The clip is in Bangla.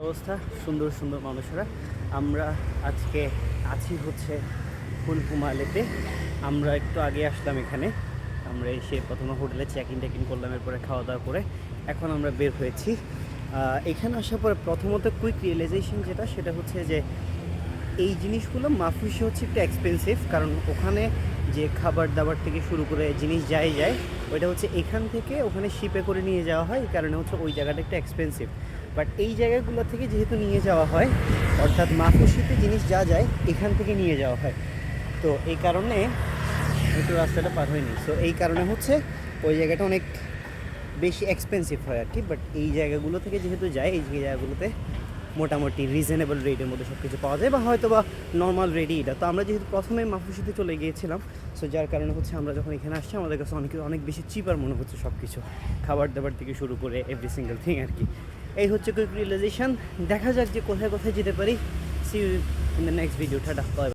অবস্থা? সুন্দর সুন্দর মানুষেরা। আমরা আজকে আছি হচ্ছে ফুলকুমালেতে। আমরা একটু আগে আসলাম এখানে। আমরা এসে প্রথমে হোটেলে চেক ইন করলাম, এরপরে খাওয়া দাওয়া করে এখন আমরা বের হয়েছি। এখানে আসার পরে প্রথমত কুইক রিয়েলাইজেশন যেটা, সেটা হচ্ছে যে এই জিনিসগুলো মাফুসে হচ্ছে একটু এক্সপেন্সিভ, কারণ ওখানে যে খাবার দাবার থেকে শুরু করে জিনিস যায় ওইটা হচ্ছে এখান থেকে ওখানে শিপে করে নিয়ে যাওয়া হয়, এই কারণে হচ্ছে ওই জায়গাটা একটু এক্সপেন্সিভ। বাট এই জায়গাগুলো থেকে যেহেতু নিয়ে যাওয়া হয়, অর্থাৎ মাফুসিতে জিনিস যা যায় এখান থেকে নিয়ে যাওয়া হয়, তো এই কারণে একটু রাস্তাটা পার হয়নি। সো এই কারণে হচ্ছে ওই জায়গাটা অনেক বেশি এক্সপেন্সিভ হয় আর কি। বাট এই জায়গাগুলো থেকে যেহেতু যায়, এই জায়গাগুলোতে মোটামুটি রিজনেবল রেটের মধ্যে সব কিছু পাওয়া যায়, বা হয়তো বা নর্মাল রেটই এটা। তো আমরা যেহেতু প্রথমে মাফুসিতে চলে গিয়েছিলাম, সো যার কারণে হচ্ছে আমরা যখন এখানে আসছি আমাদের কাছে অনেক বেশি চিপার মনে হচ্ছে সব কিছু, খাবার দাবার থেকে শুরু করে এভরি সিঙ্গেল থিং আর কি। এই হচ্ছে কুইক রিয়েলাইজেশন। দেখা যাক যে কোথায় কোথায় যেতে পারি। See you in the next video. Tata.